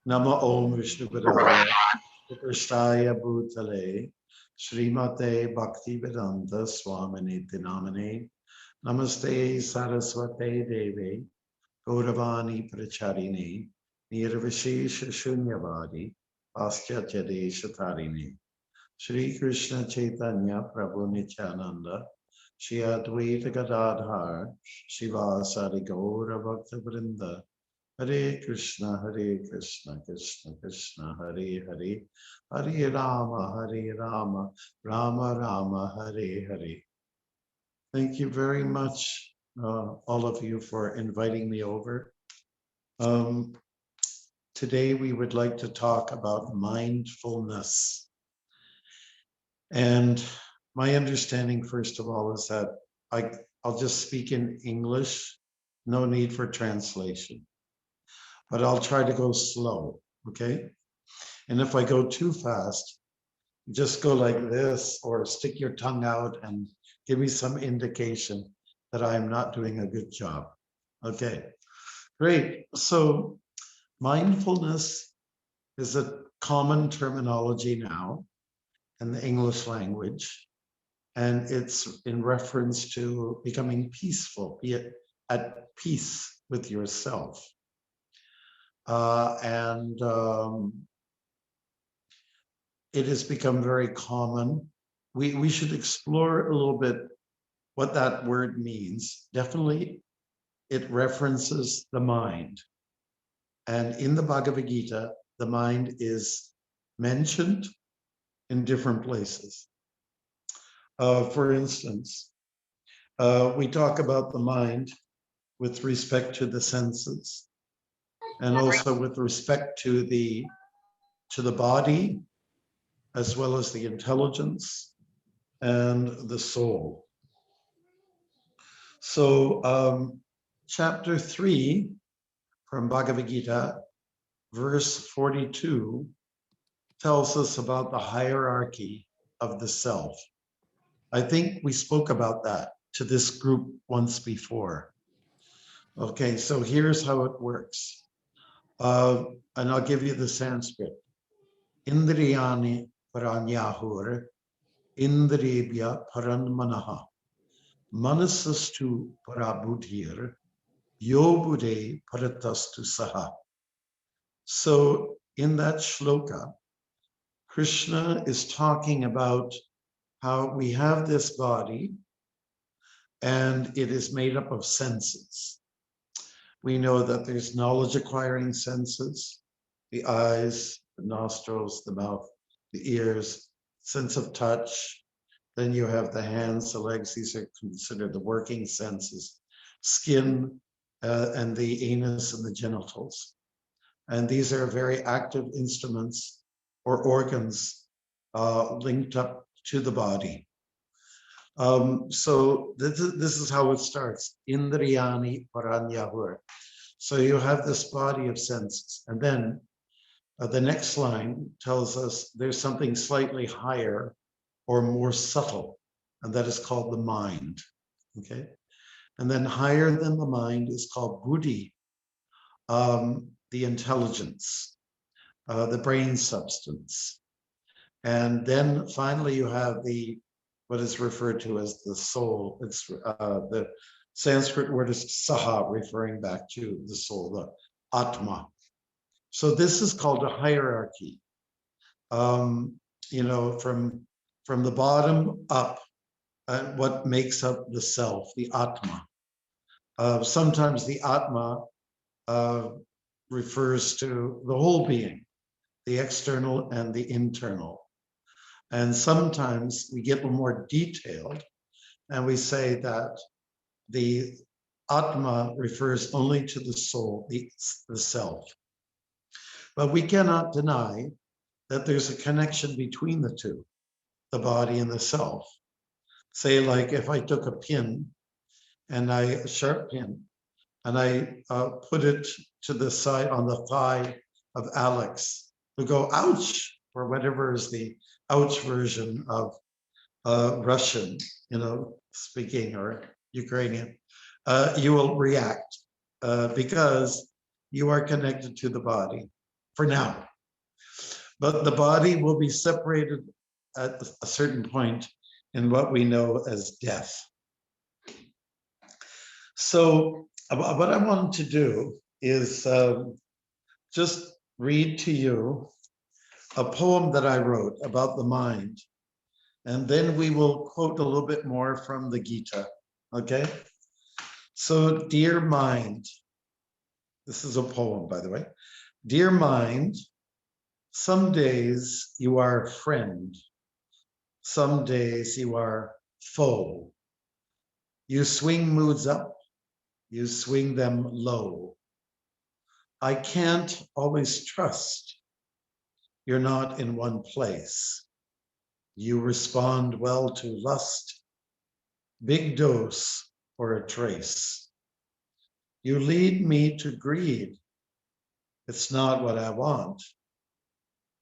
Nama Om Vishnu Padaya Krishnaya Bhutale Srimate Bhaktivedanta Swami Namane Namaste Saraswate Devi Gauravani Pracharini Nirvishesha Shunyavadi Paschatya Desha Shri Krishna Chaitanya Prabhu Nityananda Shri Advaita Gadadhar Shivasari Gaura Bhakta Vrinda Hare Krishna, Krishna Krishna, Hare Hare, Hare Rama, Rama Rama, Hare Hare. Thank you very much, all of you, for inviting me over. Today we would like to talk about mindfulness. And my understanding, first of all, is that I'll just speak in English, no need for translation. But I'll try to go slow, okay? And if I go too fast, just go like this or stick your tongue out and give me some indication that I'm not doing a good job. Okay, great. So mindfulness is a common terminology now in the English language, and it's in reference to becoming peaceful, be at peace with yourself. It has become very common. We should explore a little bit what that word means. Definitely, it references the mind. And in the Bhagavad Gita, the mind is mentioned in different places. For instance, we talk about the mind with respect to the senses, and also with respect to the body, as well as the intelligence and the soul. So chapter 3 from Bhagavad Gita, verse 42, tells us about the hierarchy of the self. I think we spoke about that to this group once before. Okay, so here's how it works. And I'll give you the Sanskrit. Indriyani paranyahur, indriyabhya paranmanaha, manasastu parabudhir, yobude paratastu saha. So in that shloka, Krishna is talking about how we have this body and it is made up of senses. We know that there's knowledge acquiring senses, the eyes, the nostrils, the mouth, the ears, sense of touch. Then you have the hands, the legs. These are considered the working senses, skin, and the anus and the genitals. And these are very active instruments or organs linked up to the body. So this is how it starts. Indriyani paranyahur. So you have this body of senses. And then the next line tells us there's something slightly higher or more subtle, and that is called the mind. Okay. And then higher than the mind is called buddhi, the intelligence, the brain substance. And then finally you have what is referred to as the soul. It's the Sanskrit word is saha, referring back to the soul, the atma. So this is called a hierarchy. You know, from the bottom up, what makes up the self, the atma. Sometimes the atma refers to the whole being, the external and the internal. And sometimes we get a little more detailed and we say that the atma refers only to the soul, the self. But we cannot deny that there's a connection between the two, the body and the self. Say, like if I took a pin and a sharp pin, and I put it to the side on the thigh of Alex, who go, ouch, or whatever is the ouch version of Russian, you know, speaking, or Ukrainian, you will react because you are connected to the body. for now. But the body will be separated at a certain point in what we know as death. So what I wanted to do is just read to you a poem that I wrote about the mind. And then we will quote a little bit more from the Gita, okay? So, dear mind, this is a poem, by the way. Dear mind, some days you are friend, some days you are foe. You swing moods up, you swing them low. I can't always trust you're not in one place. You respond well to lust, big dose or a trace. You lead me to greed. It's not what I want.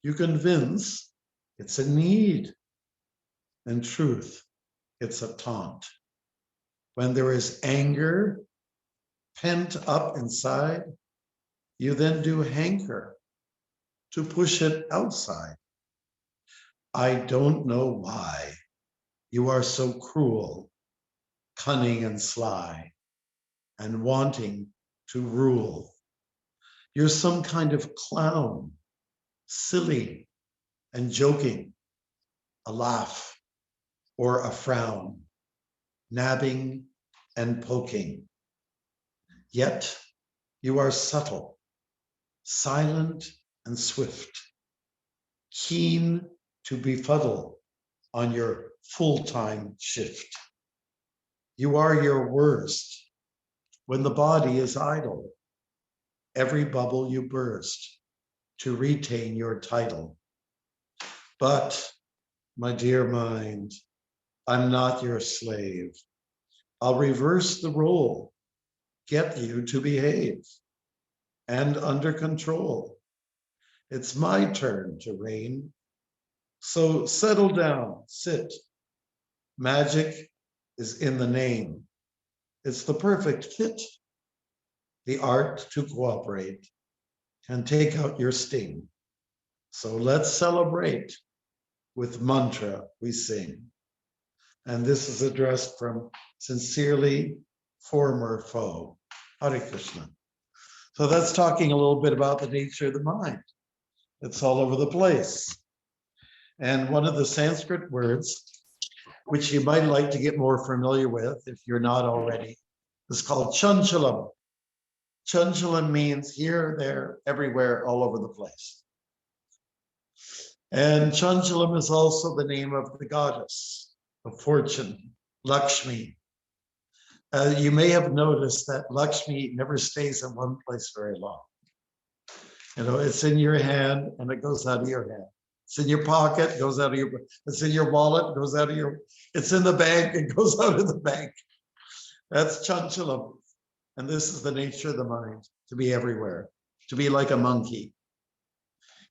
You convince it's a need. In truth, it's a taunt. When there is anger pent up inside, you then do hanker to push it outside. I don't know why you are so cruel, cunning and sly, and wanting to rule. You're some kind of clown, silly and joking, a laugh or a frown, nabbing and poking. Yet you are subtle, silent and swift, keen to befuddle on your full-time shift. You are your worst when the body is idle. Every bubble you burst to retain your title. But, my dear mind, I'm not your slave. I'll reverse the role, get you to behave, and under control. It's my turn to reign. So settle down, sit. Magic is in the name. It's the perfect fit. The art to cooperate can take out your sting. So let's celebrate with mantra we sing. And this is addressed from sincerely former foe, Hare Krishna. So that's talking a little bit about the nature of the mind. It's all over the place. And one of the Sanskrit words, which you might like to get more familiar with if you're not already, is called chanchalam. Chanchalam means here, there, everywhere, all over the place. And chanchalam is also the name of the goddess of fortune, Lakshmi. You may have noticed that Lakshmi never stays in one place very long. You know, it's in your hand and it goes out of your hand. It's in your pocket, goes out of your, it's in your wallet, goes out of your, it's in the bank, it goes out of the bank. That's chanchalam. And this is the nature of the mind, to be everywhere, to be like a monkey.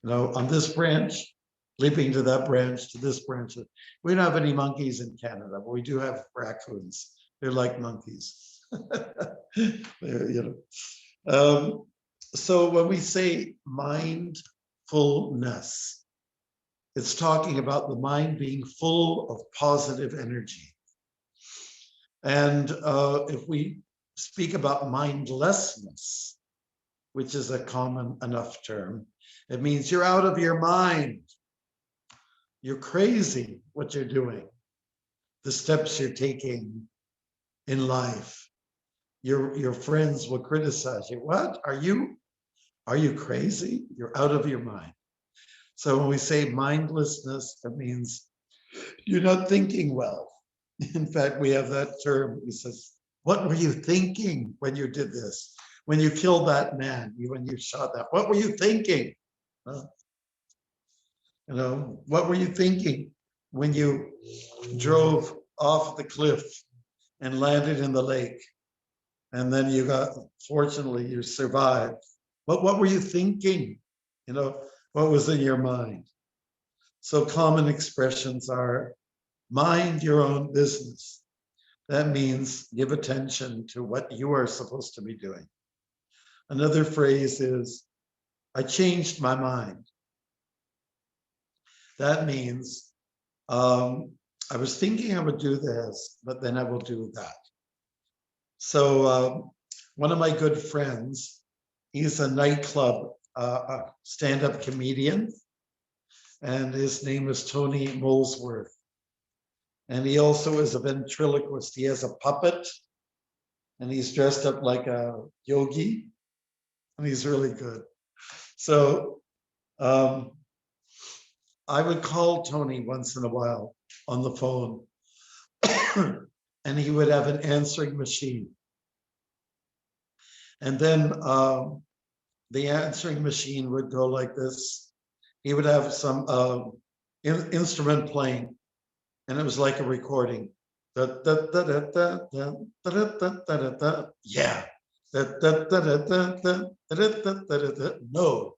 You know, on this branch, leaping to that branch, to this branch. We don't have any monkeys in Canada, but we do have raccoons. They're like monkeys. You know. So when we say mindfulness, it's talking about the mind being full of positive energy. And if we speak about mindlessness, which is a common enough term, it means you're out of your mind. You're crazy what you're doing, the steps you're taking in life. Your friends will criticize you. What? Are you crazy? You're out of your mind. So when we say mindlessness, it means you're not thinking well. In fact, we have that term. He says, what were you thinking when you did this? When you killed that man, when you shot that, what were you thinking? You know, what were you thinking when you drove off the cliff and landed in the lake? And then you fortunately, you survived. But what were you thinking? You know, what was in your mind? So common expressions are, mind your own business. That means give attention to what you are supposed to be doing. Another phrase is, I changed my mind. That means I was thinking I would do this, but then I will do that. So one of my good friends, he's a nightclub stand-up comedian, and his name is Tony Molesworth. And he also is a ventriloquist. He has a puppet, and he's dressed up like a yogi, and he's really good. So I would call Tony once in a while on the phone, and he would have an answering machine. And then the answering machine would go like this. He would have some instrument playing, and it was like a recording. Yeah. No.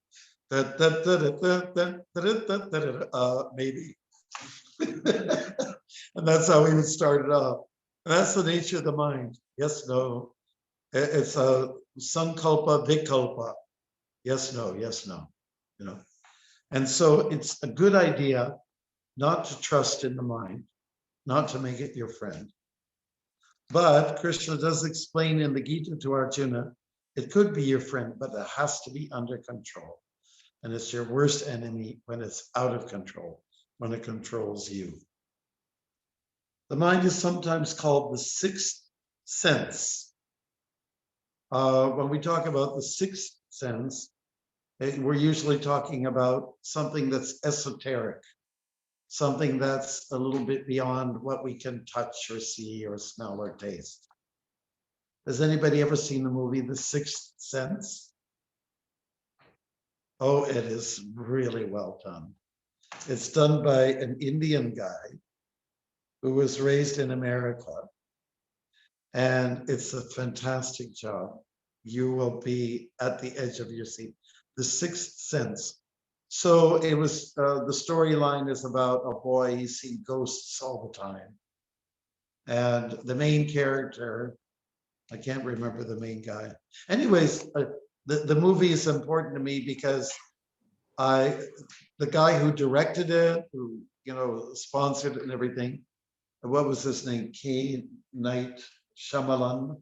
Maybe. And that's how we would start it off. And that's the nature of the mind. Yes, no. It's a sankalpa, vikalpa. Yes, no, yes, no. You know. And so it's a good idea not to trust in the mind, not to make it your friend. But Krishna does explain in the Gita to Arjuna, it could be your friend, but it has to be under control. And it's your worst enemy when it's out of control, when it controls you. The mind is sometimes called the sixth sense. When we talk about the sixth sense, we're usually talking about something that's esoteric, something that's a little bit beyond what we can touch or see or smell or taste. Has anybody ever seen the movie The Sixth Sense? Oh, it is really well done. It's done by an Indian guy who was raised in America. And it's a fantastic job. You will be at the edge of your seat. The Sixth Sense. So it was, the storyline is about a boy, he's seen ghosts all the time. And the main character, I can't remember the main guy. Anyways, the movie is important to me because the guy who directed it, who, you know, sponsored it and everything, what was his name? K. Night Shyamalan.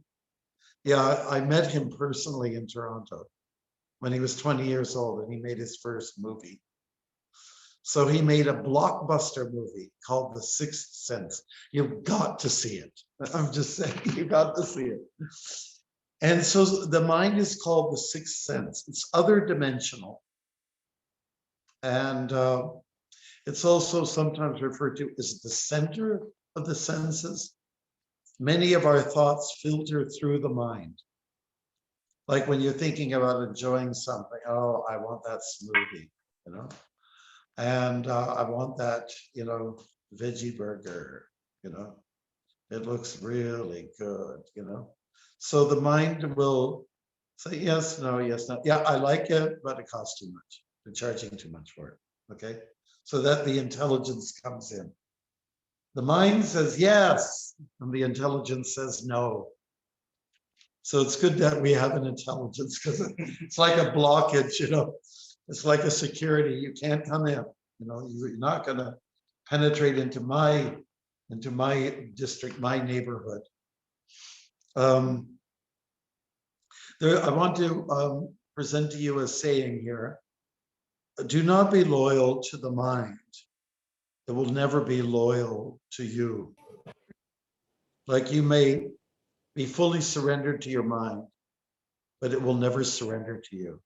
Yeah, I met him personally in Toronto when he was 20 years old and he made his first movie. So he made a blockbuster movie called The Sixth Sense. You've got to see it. I'm just saying, you've got to see it. And so the mind is called the sixth sense. It's other dimensional. And it's also sometimes referred to as the center of the senses. Many of our thoughts filter through the mind. Like when you're thinking about enjoying something, oh, I want that smoothie, you know, and I want that, you know, veggie burger, you know, it looks really good, you know. So the mind will say, yes, no, yes, no. Yeah, I like it, but it costs too much. They're charging too much for it, okay? So that the intelligence comes in. The mind says yes, and the intelligence says no. So it's good that we have an intelligence because it's like a blockage, you know. It's like a security. You can't come in, you know. You're not going to penetrate into my district, my neighborhood. I want to present to you a saying here. Do not be loyal to the mind. It will never be loyal to you. Like you may be fully surrendered to your mind, but it will never surrender to you.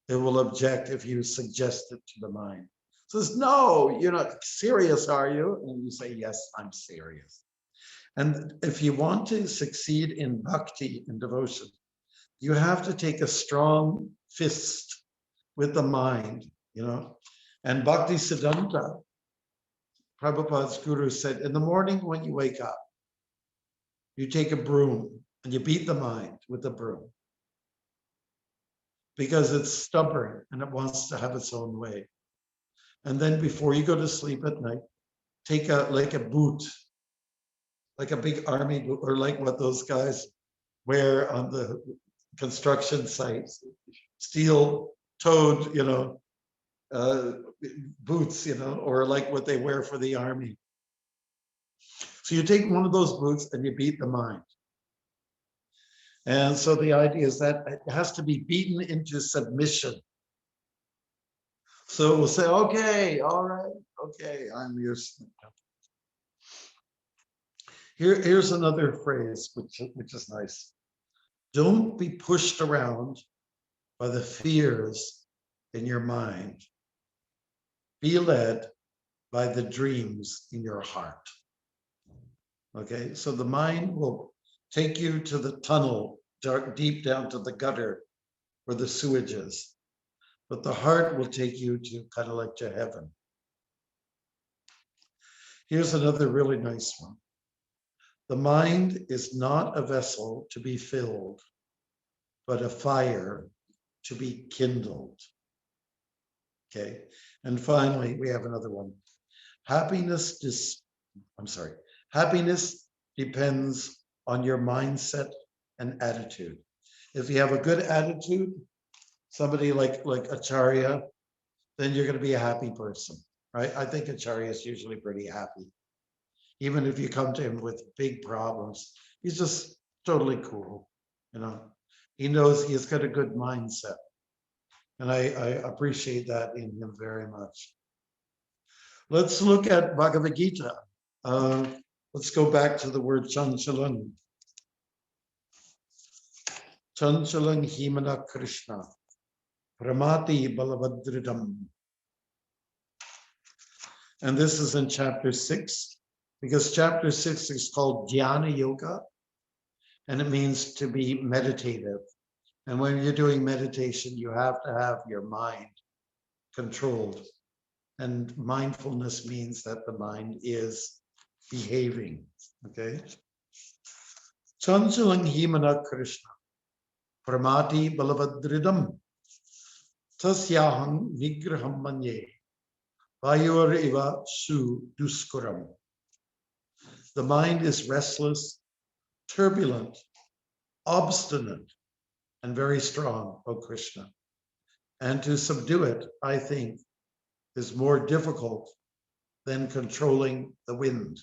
It will object if you suggest it to the mind. It says, no, you're not serious, are you? And you say, yes, I'm serious. And if you want to succeed in bhakti and devotion, you have to take a strong fist with the mind, you know. And Bhakti Siddhanta, Prabhupada's guru, said, in the morning when you wake up, you take a broom and you beat the mind with the broom because it's stubborn and it wants to have its own way. And then before you go to sleep at night, take like a boot, like a big army boot, or like what those guys wear on the construction sites, steel toed, boots, or like what they wear for the army. So you take one of those boots and you beat the mind. And so the idea is that it has to be beaten into submission. So we'll say, okay, all right, okay, I'm your. Here's another phrase, which is nice. Don't be pushed around by the fears in your mind. Be led by the dreams in your heart. Okay, so the mind will take you to the tunnel, deep down to the gutter where the sewage is. But the heart will take you to kind of like to heaven. Here's another really nice one. The mind is not a vessel to be filled, but a fire to be kindled. Okay, and finally, we have another one. Happiness depends on your mindset and attitude. If you have a good attitude, somebody like Acharya, then you're going to be a happy person, right? I think Acharya is usually pretty happy. Even if you come to him with big problems, he's just totally cool, He knows he's got a good mindset. And I appreciate that in him very much. Let's look at Bhagavad Gita. Let's go back to the word chanchalan. Chanchalan himana Krishna. Pramati balavadridam. And this is in chapter 6, because chapter 6 is called Dhyana Yoga, and it means to be meditative. And when you're doing meditation, you have to have your mind controlled. And mindfulness means that the mind is behaving, okay? Chanchalang himana Krishna, pramati balavadridam, tasyaham vigraham manye, vayur iva su duskuram. The mind is restless, turbulent, obstinate, and very strong, O Krishna. And to subdue it, I think, is more difficult than controlling the wind.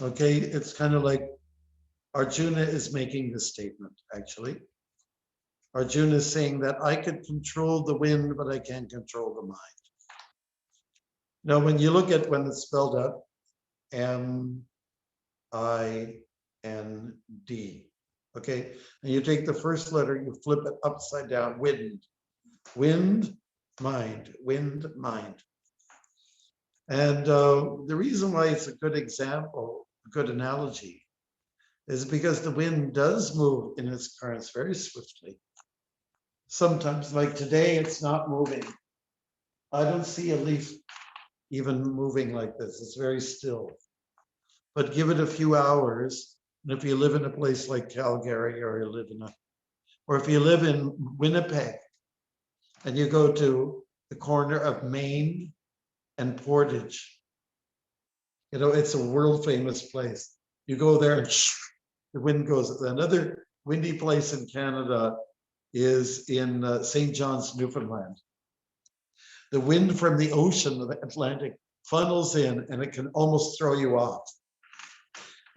Okay, it's kind of like Arjuna is making this statement, actually. Arjuna is saying that I could control the wind, but I can't control the mind. Now, when you look at when it's spelled out, M-I-N-D, okay? And you take the first letter, you flip it upside down, wind. Wind, mind, wind, mind. And the reason why it's a good example, a good analogy, is because the wind does move in its currents very swiftly. Sometimes, like today, it's not moving. I don't see a leaf even moving like this. It's very still. But give it a few hours, and if you live in a place like Calgary, or if you live in Winnipeg, and you go to the corner of Maine and Portage, it's a world famous place. You go there and the wind goes. Another windy place in Canada is in St. John's, Newfoundland. The wind from the ocean, the Atlantic, funnels in, and it can almost throw you off.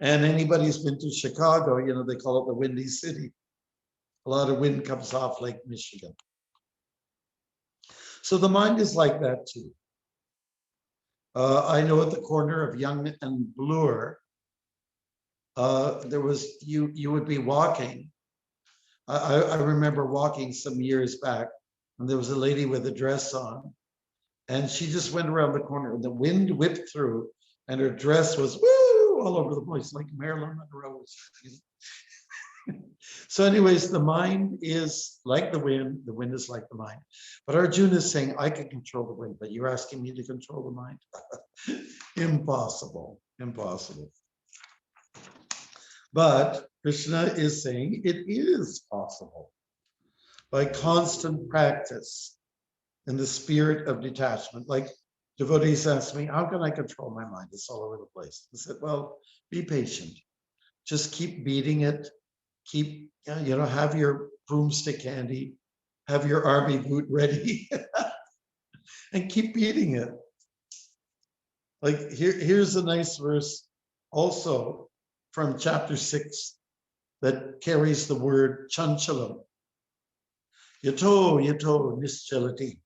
And anybody who's been to Chicago, they call it the Windy City. A lot of wind comes off Lake Michigan. So the mind is like that too. I know at the corner of Yonge and Bloor, there was, you would be walking. I remember walking some years back, and there was a lady with a dress on, and she just went around the corner, and the wind whipped through, and her dress was woo all over the place, like Marilyn Monroe. So anyways, the mind is like the wind is like the mind. But Arjuna is saying, I can control the wind, but you're asking me to control the mind? Impossible, impossible. But Krishna is saying it is possible by constant practice in the spirit of detachment. Like devotees ask me, how can I control my mind? It's all over the place. I said, well, be patient. Just keep beating it. Keep, have your broomstick handy have your army boot ready and keep beating it. Like here's a nice verse also from chapter 6 that carries the word chanchalam. Yato nischalati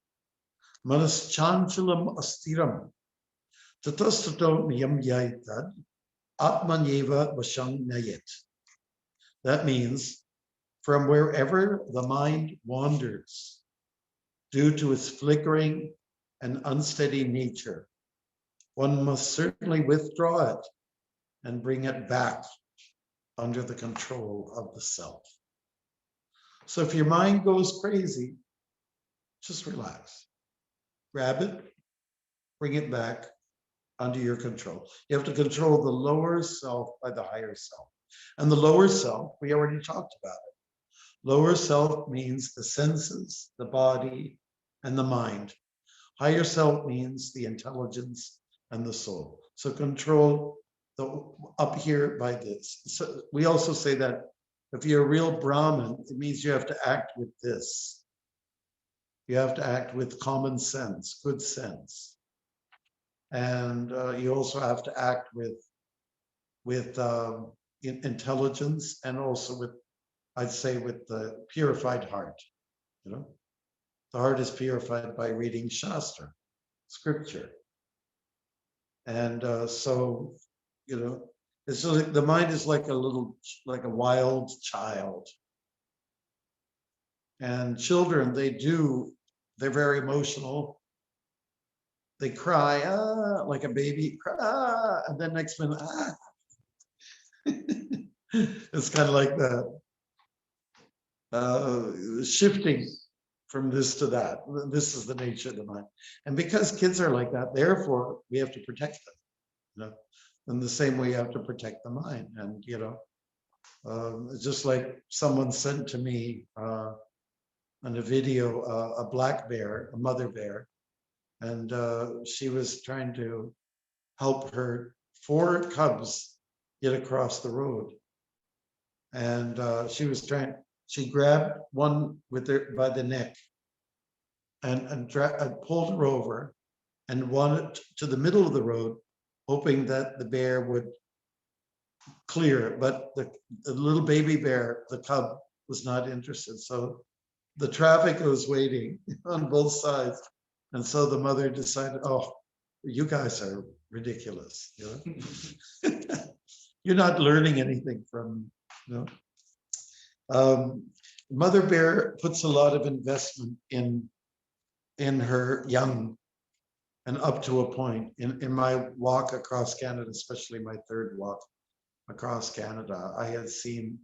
manas chanchalam astiram tatastato niyam yaitad atmanyeva vasham nayet. That means from wherever the mind wanders due to its flickering and unsteady nature, one must certainly withdraw it and bring it back under the control of the self. So if your mind goes crazy, just relax. Grab it, bring it back under your control. You have to control the lower self by the higher self. And the lower self, we already talked about it. Lower self means the senses, the body, and the mind. Higher self means the intelligence and the soul. So control the up here by this. So we also say that if you're a real Brahmin, it means you have to act with this. You have to act with common sense, good sense. And you also have to act with intelligence, and also with, I'd say, with the purified heart. You know, the heart is purified by reading Shastra, scripture. And so, you know, it's like the mind is like a wild child. And children, they're very emotional. They cry, like a baby, and then next minute, It's kind of like that, shifting from this to that. This is the nature of the mind. And because kids are like that, therefore, we have to protect them. You know, in the same way you have to protect the mind. And, you know, just like someone sent to me on a video, a black bear, a mother bear, and she was trying to help her 4 cubs get across the road. And she grabbed one with her by the neck and pulled her over and wanted to the middle of the road, hoping that the bear would clear it. But the little baby bear, the cub, was not interested. So the traffic was waiting on both sides. And so the mother decided, oh, you guys are ridiculous. You know? You're not learning anything from, you know. Mother bear puts a lot of investment in her young, and up to a point. In my walk across Canada, especially my 3rd walk across Canada, I had seen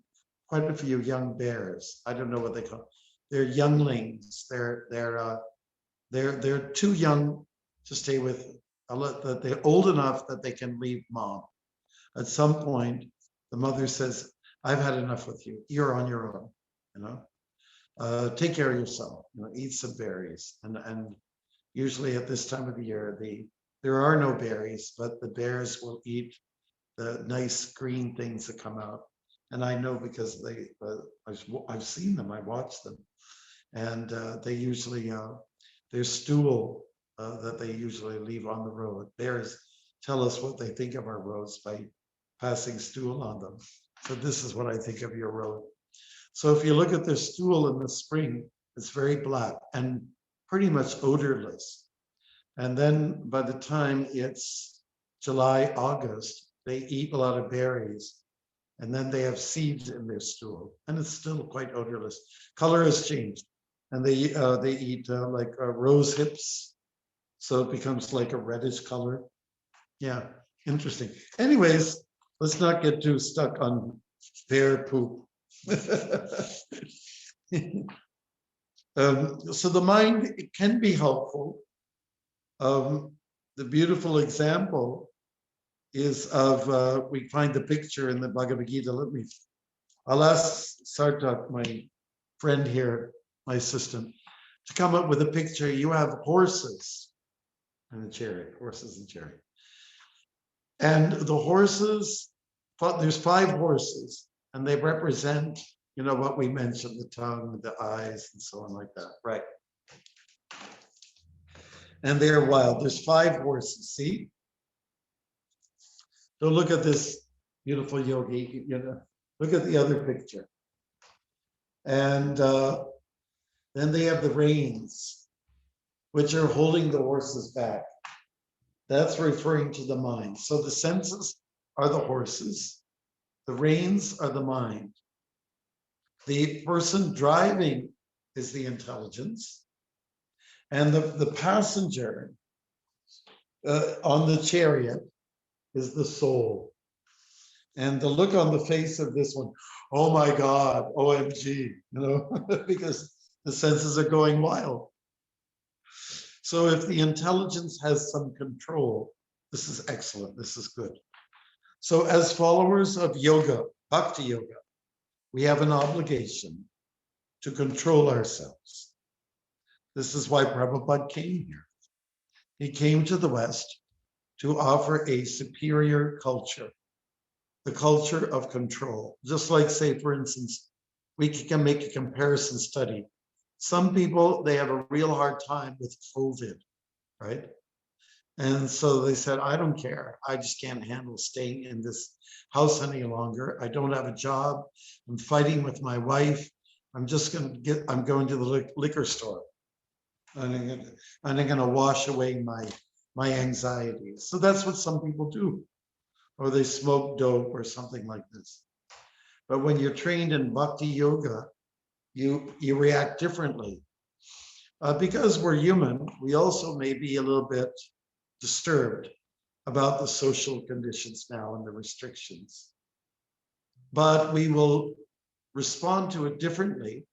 quite a few young bears. I don't know what they call them. They're younglings. They're too young to stay with. They're old enough that they can leave mom. At some point, the mother says, "I've had enough with you. You're on your own. You know, take care of yourself. You know, eat some berries." And usually at this time of the year, there are no berries, but the bears will eat the nice green things that come out. And I know because I've seen them. I watched them, and they usually their stool that they usually leave on the road. Bears tell us what they think of our roads by passing stool on them. So this is what I think of your road. So if you look at their stool in the spring, it's very black and pretty much odorless. And then by the time it's July, August, they eat a lot of berries, and then they have seeds in their stool, and it's still quite odorless. Color has changed, and they eat like rose hips, so it becomes like a reddish color. Yeah, interesting. Anyways, let's not get too stuck on bear poop. So the mind can be helpful. The beautiful example is of, we find the picture in the Bhagavad Gita. I'll ask Sartak, my friend here, my assistant, to come up with a picture. You have horses and a chariot, horses and chariot. And the horses, there's 5 horses, and they represent You know what we mentioned, the tongue, the eyes, and so on like that, right? And they're wild. There's 5 horses, see? So look at this beautiful yogi, you know, look at the other picture. And then they have the reins, which are holding the horses back. That's referring to the mind. So the senses are the horses, the reins are the mind. The person driving is the intelligence, and the passenger on the chariot is the soul. And the look on the face of this one, oh my God, OMG, you know, because the senses are going wild. So if the intelligence has some control, this is excellent, this is good. So as followers of yoga, bhakti yoga, we have an obligation to control ourselves. This is why Prabhupada came here. He came to the West to offer a superior culture, the culture of control. Just like, say, for instance, we can make a comparison study. Some people, they have a real hard time with COVID, right? And so they said, I don't care. I just can't handle staying in this house any longer. I don't have a job. I'm fighting with my wife. I'm going to the liquor store. And I'm going to wash away my anxiety. So that's what some people do. Or they smoke dope or something like this. But when you're trained in bhakti yoga, you react differently. Because we're human, we also may be a little bit disturbed about the social conditions now and the restrictions. But we will respond to it differently,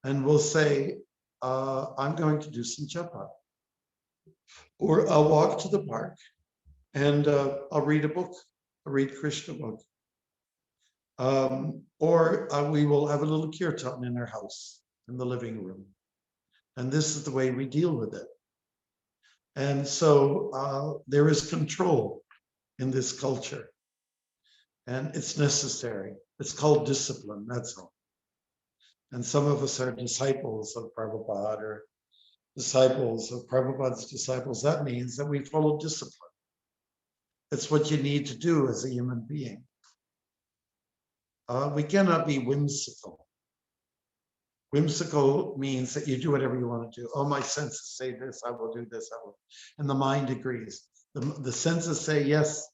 and we'll say, I'm going to do some japa. Or I'll walk to the park and I'll read a book, I'll read Krishna book. Or we will have a little kirtan in our house, in the living room. And this is the way we deal with it. And so there is control in this culture. And it's necessary. It's called discipline, that's all. And some of us are disciples of Prabhupada or disciples of Prabhupada's disciples. That means that we follow discipline. It's what you need to do as a human being. We cannot be whimsical. Whimsical means that you do whatever you want to do. Oh, my senses say this, I will do this, I will. And the mind agrees. The senses say, yes,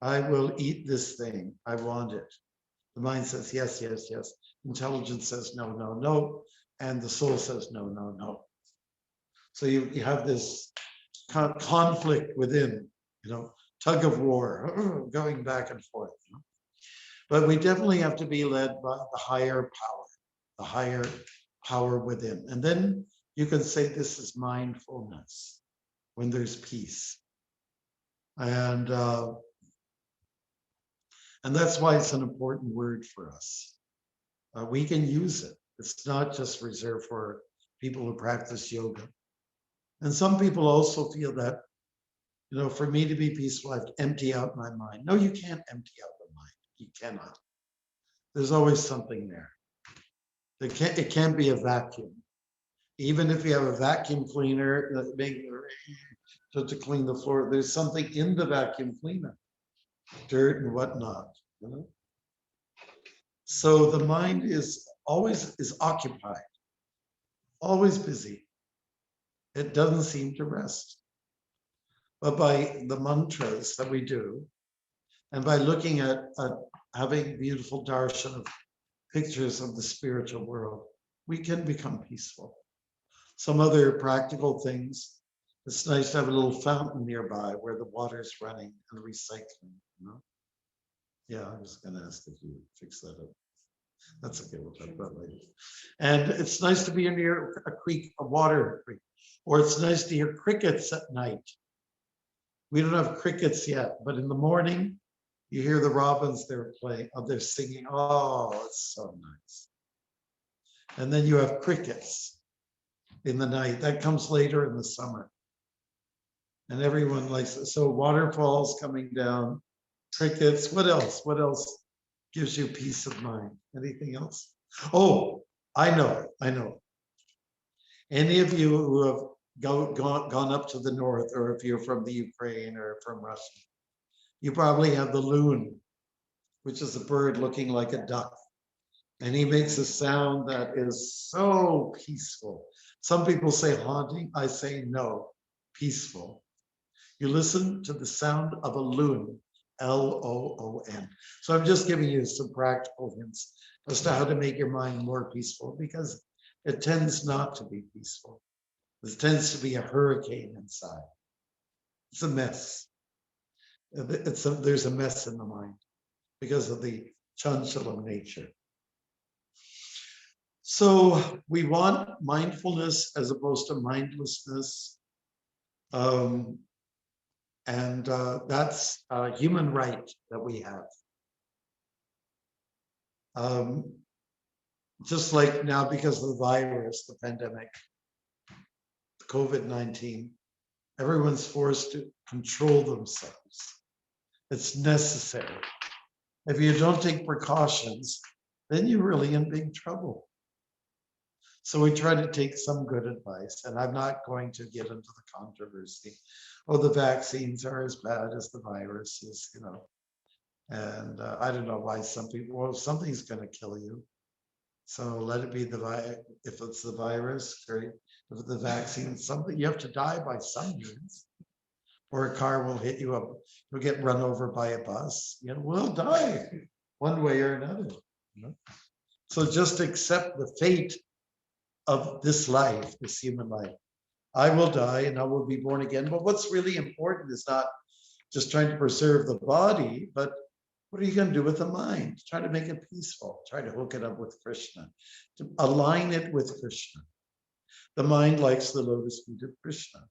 I will eat this thing, I want it. The mind says, yes, yes, yes. Intelligence says, no, no, no. And the soul says, no, no, no. So you have this conflict within, you know, tug of war, going back and forth. You know? But we definitely have to be led by the higher power, the higher power within. And then you can say this is mindfulness, when there's peace. And that's why it's an important word for us. We can use it. It's not just reserved for people who practice yoga. And some people also feel that, you know, for me to be peaceful, I have to empty out my mind. No, you can't empty out the mind. You cannot. There's always something there. It can't be a vacuum. Even if you have a vacuum cleaner to clean the floor, there's something in the vacuum cleaner, dirt and whatnot. You know? So the mind is always occupied, always busy. It doesn't seem to rest. But by the mantras that we do, and by looking at having beautiful darshan of pictures of the spiritual world, we can become peaceful. Some other practical things, it's nice to have a little fountain nearby where the water's running and recycling, you know? Yeah, I was gonna ask if you fix that up. That's okay, we'll talk about it later. And it's nice to be near a creek, a water creek, or it's nice to hear crickets at night. We don't have crickets yet, but in the morning, you hear the robins, they're playing, they're singing. Oh, it's so nice. And then you have crickets in the night. That comes later in the summer. And everyone likes it. So waterfalls coming down, crickets. What else? What else gives you peace of mind? Anything else? Oh, I know. Any of you who have gone up to the north, or if you're from the Ukraine or from Russia, you probably have the loon, which is a bird looking like a duck. And he makes a sound that is so peaceful. Some people say haunting. I say no, peaceful. You listen to the sound of a loon, L-O-O-N. So I'm just giving you some practical hints as to how to make your mind more peaceful, because it tends not to be peaceful. It tends to be a hurricane inside. It's a mess. There's a mess in the mind because of the chanchalam nature. So we want mindfulness as opposed to mindlessness. And that's a human right that we have. Just like now, because of the virus, the pandemic, the COVID-19, everyone's forced to control themselves. It's necessary. If you don't take precautions, then you're really in big trouble. So we try to take some good advice, and I'm not going to get into the controversy. Oh, the vaccines are as bad as the viruses, you know. And I don't know why some people, well, something's going to kill you. So let it be the virus. If it's the virus, great. If it's the vaccine, something, you have to die by some means. Or a car will hit you up, you'll get run over by a bus. You know, we'll die one way or another. You know? So just accept the fate of this life, this human life. I will die and I will be born again. But what's really important is not just trying to preserve the body, but what are you going to do with the mind? Try to make it peaceful. Try to hook it up with Krishna, to align it with Krishna. The mind likes the lotus feet of Krishna.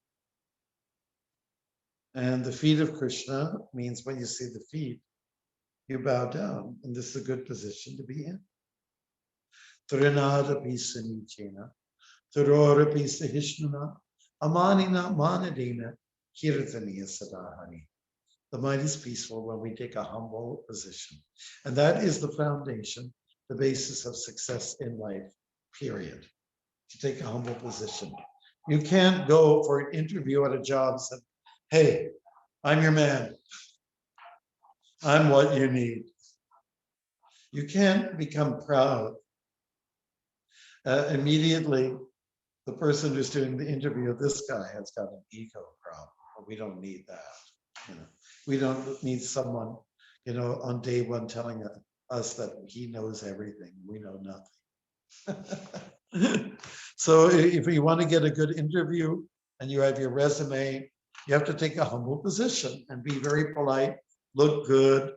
And the feet of Krishna means when you see the feet, you bow down. And this is a good position to be in. Trinada pisa nichena, Turora pisa hishnana, Amanina manadina, Kirtaniya sadahani. The mind is peaceful when we take a humble position. And that is the foundation, the basis of success in life, period. To take a humble position. You can't go for an interview at a job and say, hey, I'm your man. I'm what you need. You can't become proud. Immediately, the person who's doing the interview, this guy has got an ego problem. We don't need that. You know, we don't need someone, you know, on day one telling us that he knows everything. We know nothing. So if you want to get a good interview and you have your resume, you have to take a humble position and be very polite, look good,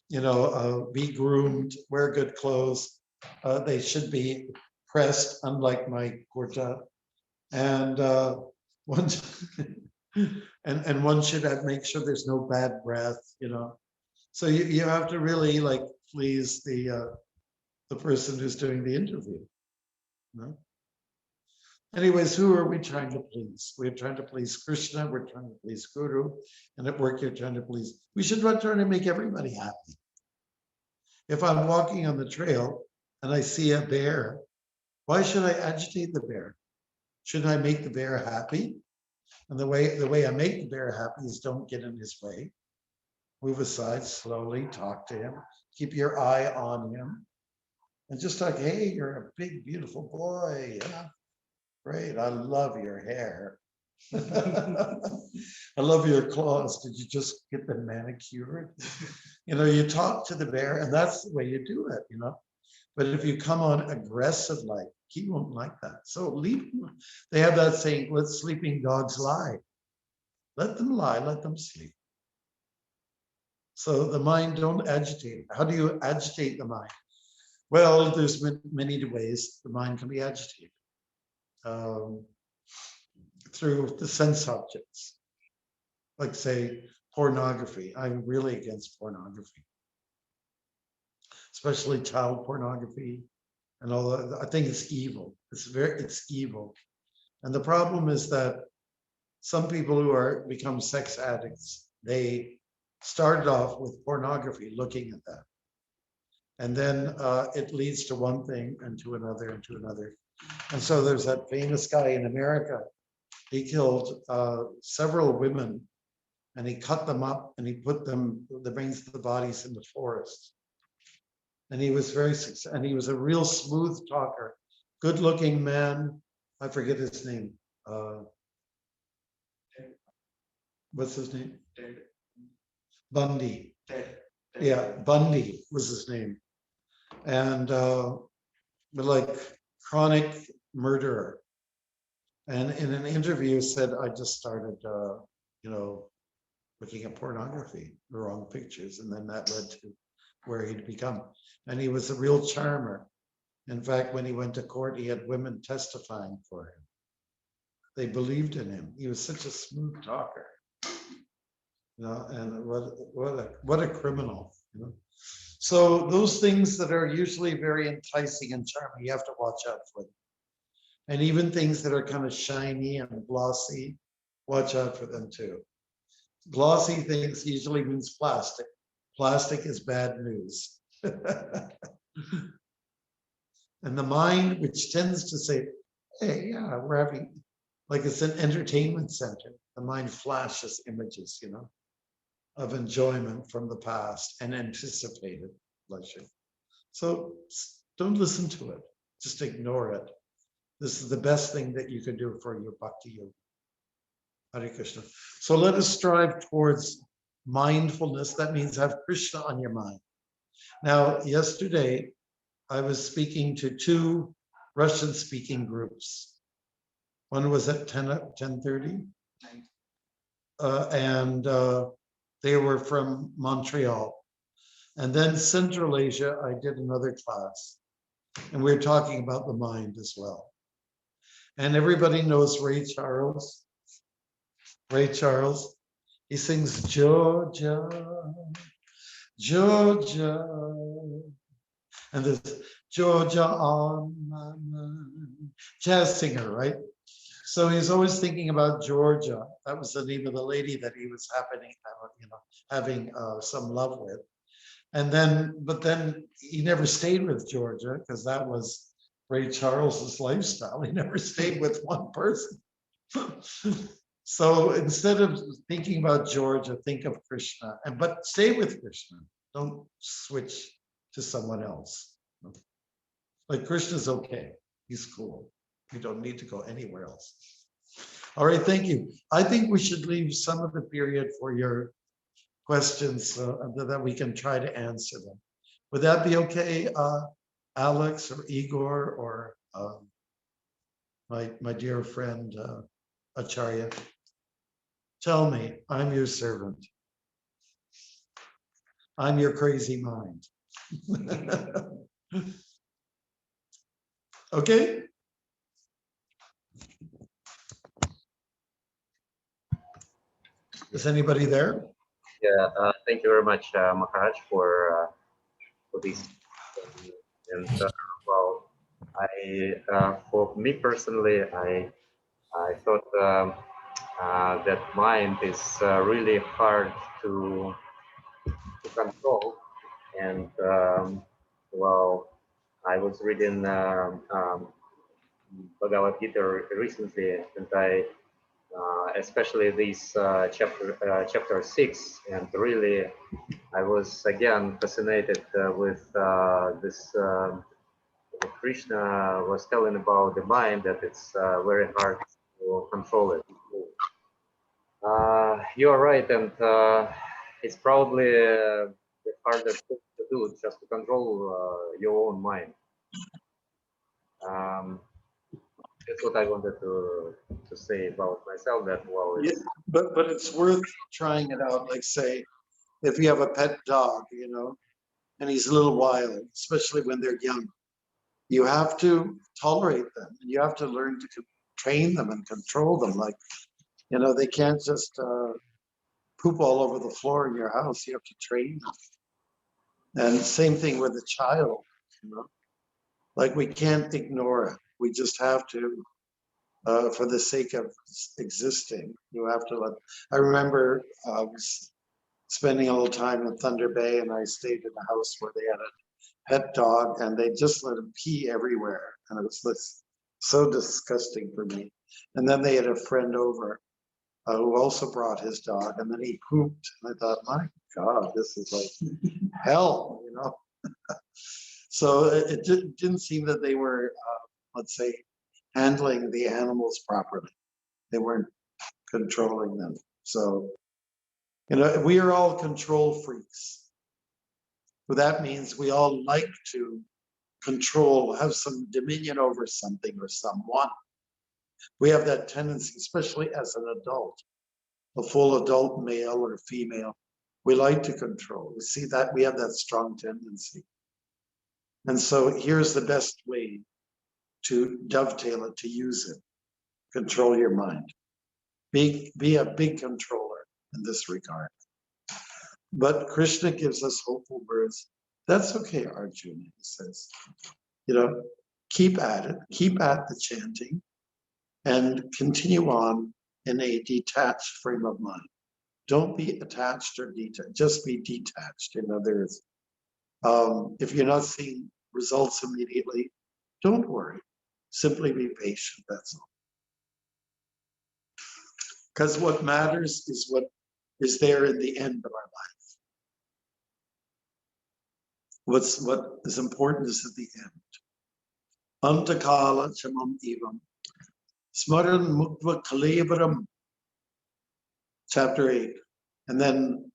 you know, be groomed, wear good clothes. They should be pressed, unlike my kurta. And one and one should make sure there's no bad breath, you know. So you have to really like please the person who's doing the interview. You know? Anyways, who are we trying to please? We're trying to please Krishna, we're trying to please Guru, and at work you're trying to please. We should not try to make everybody happy. If I'm walking on the trail and I see a bear, why should I agitate the bear? Shouldn't I make the bear happy? And the way I make the bear happy is don't get in his way. Move aside slowly, talk to him, keep your eye on him. And just like, hey, you're a big, beautiful boy. Yeah, great, I love your hair. I love your claws. Did you just get them manicured? You know, you talk to the bear and that's the way you do it, you know. But if you come on aggressive like, he won't like that. So leave him. They have that saying, let sleeping dogs lie. Let them lie, let them sleep. So the mind, don't agitate it. How do you agitate the mind? Well, there's many ways the mind can be agitated. Through the sense objects. Like say, pornography. I'm really against pornography. Especially child pornography and all that. I think it's evil. It's evil. And the problem is that some people who become sex addicts, they started off with pornography, looking at that. And then it leads to one thing and to another and to another. And so there's that famous guy in America. He killed several women and he cut them up and he put them, the brains of the bodies in the forest. And he was very successful, and he was a real smooth talker, good looking man. I forget his name. What's his name? Bundy. Yeah, Bundy was his name. And like chronic murderer. And in an interview said, I just started, looking at pornography, the wrong pictures. And then that led to where he'd become. And he was a real charmer. In fact, when he went to court, he had women testifying for him. They believed in him. He was such a smooth talker. And what a criminal. So those things that are usually very enticing and charming, you have to watch out for them. And even things that are kind of shiny and glossy, watch out for them too. Glossy things usually means plastic. Plastic is bad news. And the mind, which tends to say, hey, yeah, we're having, like it's an entertainment center. The mind flashes images, of enjoyment from the past and anticipated pleasure. So don't listen to it. Just ignore it. This is the best thing that you can do for your bhakti yoga. Hare Krishna. So let us strive towards mindfulness. That means have Krishna on your mind. Now, yesterday, I was speaking to two Russian-speaking groups. One was at 10:30, and they were from Montreal. And then Central Asia, I did another class, and we were talking about the mind as well. And everybody knows Ray Charles. Ray Charles, he sings Georgia, Georgia. And there's Georgia on my mind. Jazz singer, right? So he's always thinking about Georgia. That was the name of the lady that he was having some love with. But then he never stayed with Georgia because that was Ray Charles's lifestyle. He never stayed with one person. So instead of thinking about Georgia, think of Krishna, but stay with Krishna. Don't switch to someone else. Like Krishna's okay. He's cool. You don't need to go anywhere else. All right, thank you. I think we should leave some of the period for your questions that we can try to answer them. Would that be okay, Alex or Igor or my dear friend Acharya? Tell me, I'm your servant. I'm your crazy mind. Okay? Is anybody there? Yeah, thank you very much, Maharaj, for this. And well, for me personally, I thought that mind is really hard to control. And well, I was reading Bhagavad Gita recently, and I especially this chapter 6, and really I was again fascinated with this. Krishna was telling about the mind, that it's very hard to control it. You are right, and it's probably the hardest thing to do, just to control your own mind. That's what I wanted to say about myself. That well, it's... Yeah, but it's worth trying it out. Like say, if you have a pet dog, and he's a little wild, especially when they're young, you have to tolerate them, and you have to learn to train them and control them. Like, they can't just poop all over the floor in your house. You have to train them. And same thing with a child. Like we can't ignore it. We just have to. For the sake of existing, you have to let. I remember I was spending a little time in Thunder Bay, and I stayed in a house where they had a pet dog, and they just let him pee everywhere. And it was so disgusting for me. And then they had a friend over who also brought his dog, and then he pooped. And I thought, my God, this is like hell, you know? So it didn't seem that they were, let's say, handling the animals properly. They weren't controlling them. So, you know, we are all control freaks. Well, that means we all like to control, have some dominion over something or someone. We have that tendency, especially as an adult, a full adult male or female. We like to control. We see that we have that strong tendency. And so here's the best way to dovetail it, to use it. Control your mind. Be a big controller in this regard. But Krishna gives us hopeful words. That's okay, Arjuna, he says. You know, keep at it, keep at the chanting, and continue on in a detached frame of mind. Don't be attached or detached, just be detached. In other words, if you're not seeing results immediately, don't worry. Simply be patient, that's all. Because what matters is what is there in the end of our life. What is important is at the end. Antakala chamam evam. Smaran mukva kalevaram. Chapter 8. And then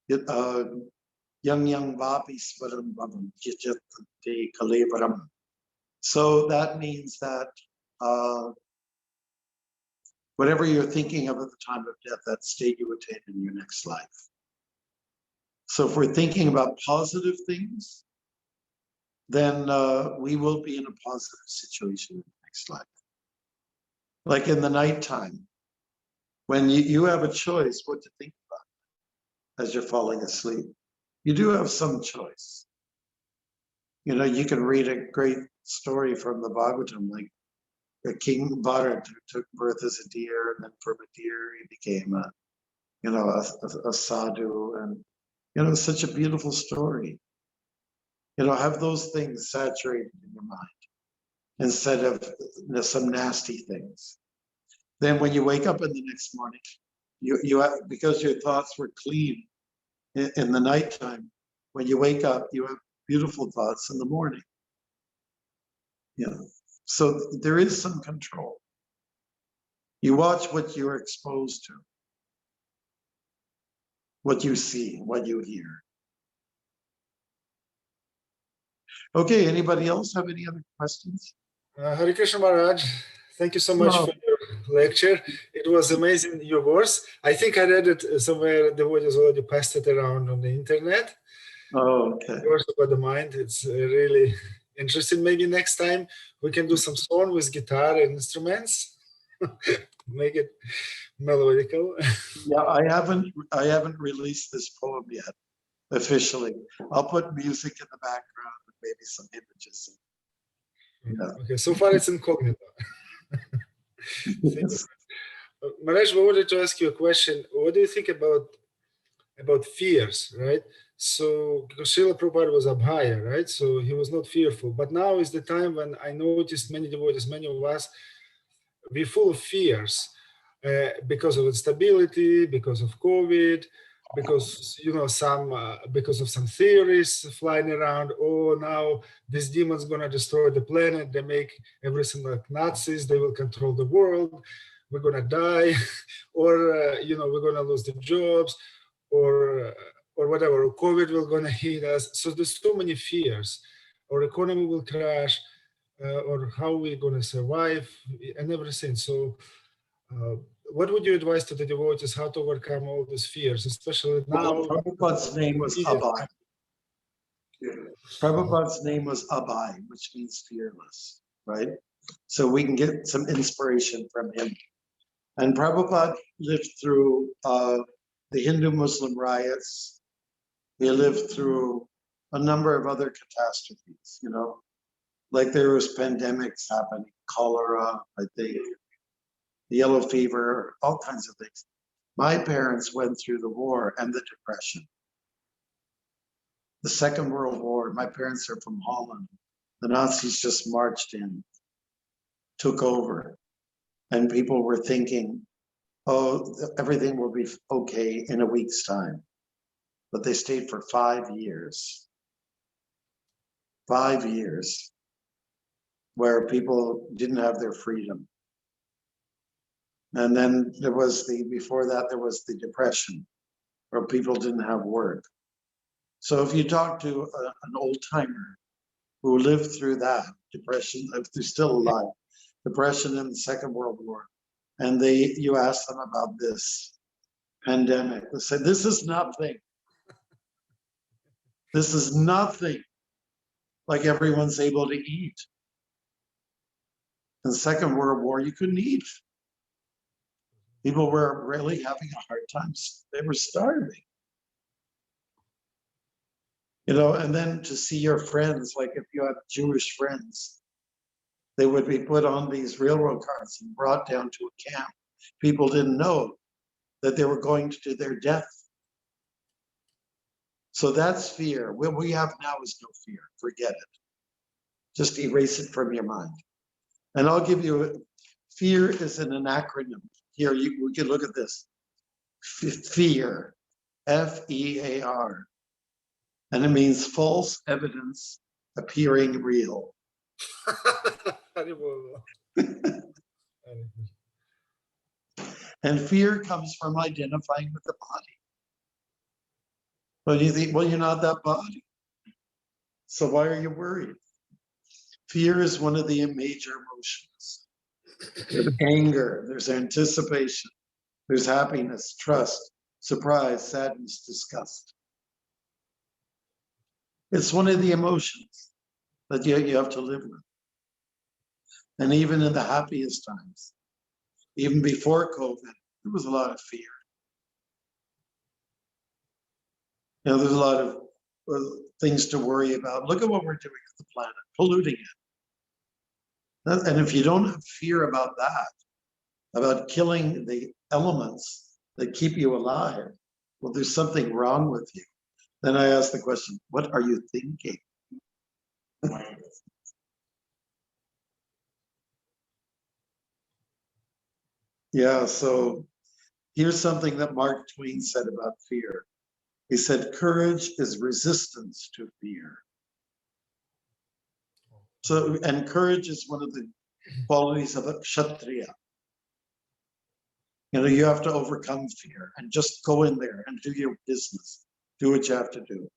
yang vapi smaran bhavam jijate kalevaram. So that means that whatever you're thinking of at the time of death, that state you attain in your next life. So if we're thinking about positive things, then we will be in a positive situation in the next life. Like in the nighttime, when you have a choice what to think about as you're falling asleep. You do have some choice. You know, you can read a great story from the Bhagavatam, like King Bharat who took birth as a deer, and then from a deer he became a sadhu, and you know, such a beautiful story. You know, have those things saturated in your mind instead of some nasty things. Then when you wake up in the next morning, you have, because your thoughts were clean in the nighttime, when you wake up, you have beautiful thoughts in the morning. You know, so there is some control. You watch what you're exposed to, what you see, what you hear. Okay, anybody else have any other questions? Hare Krishna Maharaj, thank you so much for your lecture. It was amazing, your words. I think I read it somewhere, the word is already passed it around on the internet. Oh, okay. Words about the mind, it's really interesting. Maybe next time we can do some song with guitar and instruments. Make it melodical. Yeah, I haven't released this poem yet officially. I'll put music in the background and maybe some images. Yeah. Okay, so far it's incognito. Yes. Maharaj, we wanted to ask you a question. What do you think about fears, right? So, because Srila Prabhupada was Abhaya, right? So he was not fearful. But now is the time when I noticed many devotees, many of us, we're full of fears because of instability, because of COVID, because because of some theories flying around. Oh, now this demon's gonna destroy the planet. They make everything like Nazis. They will control the world. We're gonna die, or we're gonna lose the jobs, or whatever. Or COVID will gonna hit us. So there's so many fears. Our economy will crash, or how we're gonna survive, and everything. So. What would you advise to the devotees how to overcome all these fears, especially now? Prabhupada's name was Abhay. Prabhupada's name was Abhay, which means fearless, right? So we can get some inspiration from him. And Prabhupada lived through the Hindu-Muslim riots. He lived through a number of other catastrophes, you know, like there was pandemics happening, cholera, I think, the yellow fever, all kinds of things. My parents went through the war and the depression. the Second World War, my parents are from Holland. The Nazis just marched in, took over, and people were thinking, oh, everything will be okay in a week's time. But they stayed for 5 years. 5 years where people didn't have their freedom. And then there was before that, there was the Depression, where people didn't have work. So if you talk to an old timer who lived through that Depression, if they're still alive, Depression and the Second World War, and you ask them about this pandemic, they say, this is nothing. This is nothing. Like everyone's able to eat. In the Second World War, you couldn't eat. People were really having a hard time. They were starving. You know, and then to see your friends, like if you have Jewish friends, they would be put on these railroad cars and brought down to a camp. People didn't know that they were going to their death. So that's fear. What we have now is no fear. Forget it. Just erase it from your mind. And I'll give you, fear is an acronym. Here, we can look at this. Fear, F-E-A-R. And it means false evidence appearing real. And fear comes from identifying with the body. Well, you think, well, you're not that body. So why are you worried? Fear is one of the major emotions. There's anger, there's anticipation, there's happiness, trust, surprise, sadness, disgust. It's one of the emotions that you have to live with. And even in the happiest times, even before COVID, there was a lot of fear. You know, there's a lot of things to worry about. Look at what we're doing with the planet, polluting it. And if you don't have fear about that, about killing the elements that keep you alive, well, there's something wrong with you. Then I ask the question, what are you thinking? Yeah, so here's something that Mark Twain said about fear. He said, courage is resistance to fear. So, and courage is one of the qualities of a kshatriya. You know, you have to overcome fear and just go in there and do your business. Do what you have to do.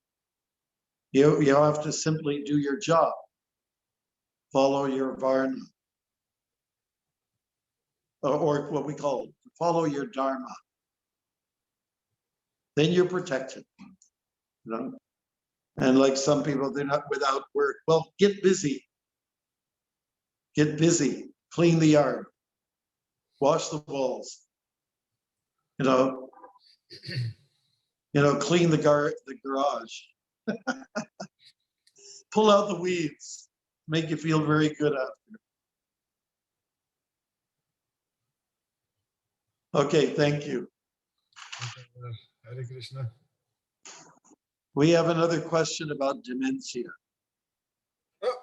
You have to simply do your job. Follow your varna. Or what we call, follow your dharma. Then you're protected. You know? And like some people, they're not without work. Well, get busy. Get busy. Clean the yard. Wash the walls. You know, clean the garage. Pull out the weeds. Make you feel very good after. Okay, thank you. Hare Krishna. We have another question about dementia. Oh.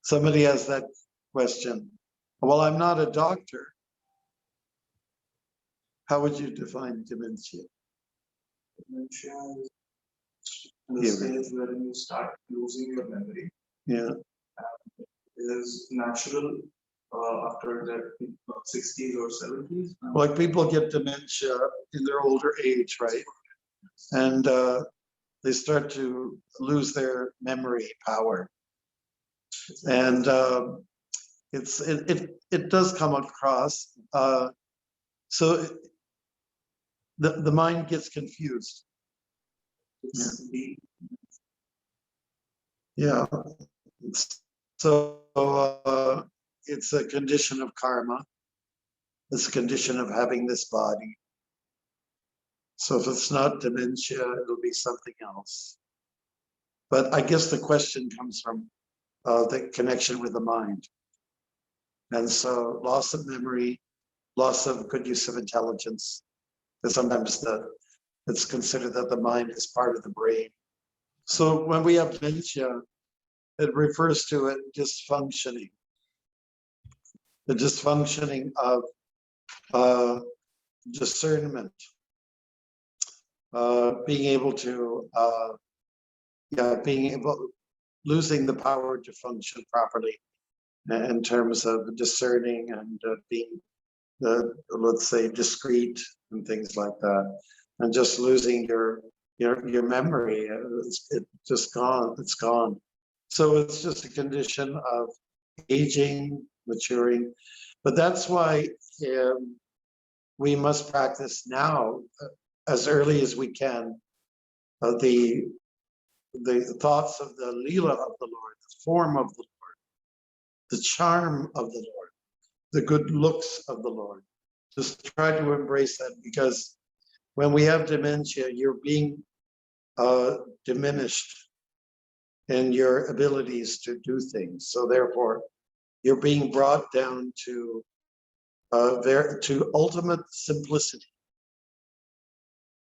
Somebody has that question. Well, I'm not a doctor. How would you define dementia? Dementia is the stage where you start losing your memory. Yeah. It is natural after the 60s or 70s. Like people get dementia in their older age, right? And they start to lose their memory power. And it does come across. So the mind gets confused. Yeah. So it's a condition of karma. It's a condition of having this body. So if it's not dementia, it'll be something else. But I guess the question comes from the connection with the mind. And so loss of memory, loss of good use of intelligence, because sometimes the it's considered that the mind is part of the brain. So when we have dementia, it refers to it dysfunctioning. The dysfunctioning of discernment, being able to, losing the power to function properly in terms of discerning and being, let's say, discreet and things like that, and just losing your memory. It's just gone. It's gone. So it's just a condition of aging, maturing, but that's why we must practice now, as early as we can, the thoughts of the Leela of the Lord, the form of the Lord, the charm of the Lord, the good looks of the Lord. Just try to embrace that, because when we have dementia, you're being diminished in your abilities to do things. So therefore, you're being brought down to ultimate simplicity.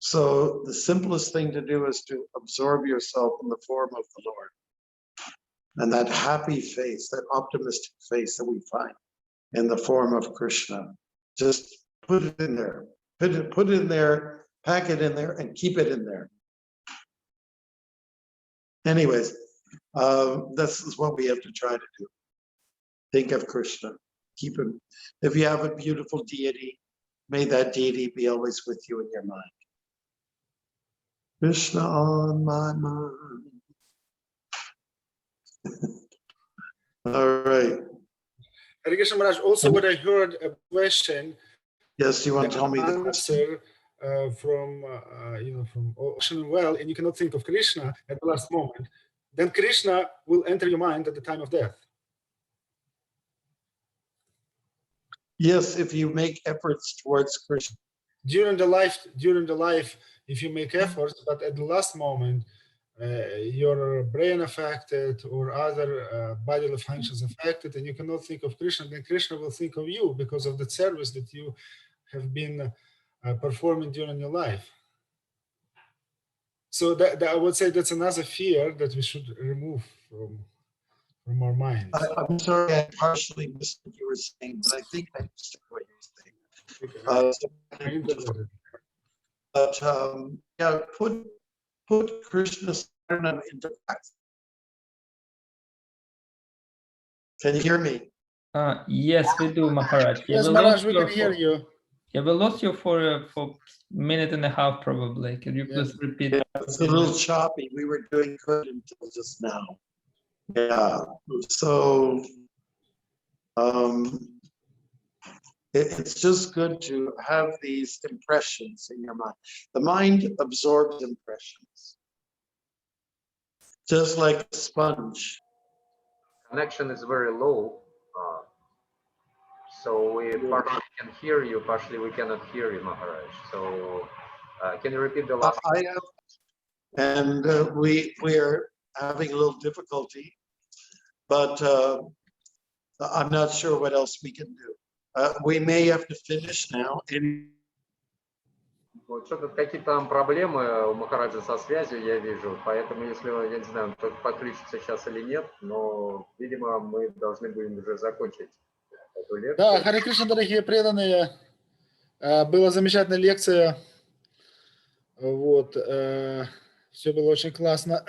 So the simplest thing to do is to absorb yourself in the form of the Lord. And that happy face, that optimistic face that we find in the form of Krishna, just put it in there. Put it in there, pack it in there, and keep it in there. Anyways, this is what we have to try to do. Think of Krishna. Keep him. If you have a beautiful deity, may that deity be always with you in your mind. Krishna on my mind. All right. Hare Krishna Maharaj, also what I heard a question. Yes, you want to tell me the answer from Ocean Well, and you cannot think of Krishna at the last moment, then Krishna will enter your mind at the time of death. Yes, if you make efforts towards Krishna. During the life, if you make efforts, but at the last moment, your brain affected or other bodily functions affected, and you cannot think of Krishna, then Krishna will think of you because of the service that you have been performing during your life. So that I would say that's another fear that we should remove from our minds. I'm sorry, I partially missed what you were saying, but I think I understood what you were saying. But yeah, put Krishna's into practice. Can you hear me? Yes, we do, Maharaj. Yes, Maharaj, we can hear you. Yeah, we lost you for a minute and a half, probably. Could you please repeat? Yeah, it's a little choppy. We were doing good until just now. Yeah, so it's just good to have these impressions in your mind. The mind absorbs impressions, just like a sponge. Connection is very low, so we partially can hear you, partially we cannot hear you, Maharaj. So can you repeat the last? I have, and we are having a little difficulty, but I'm not sure what else we can do. We may have to finish now. Вот что-то какие-то там проблемы у Махараджа со связью, я вижу, поэтому если, я не знаю, кто подключится сейчас или нет, но, видимо, мы должны будем уже закончить эту лекцию. Да, Харе Кришна, дорогие преданные, была замечательная лекция, вот, все было очень классно.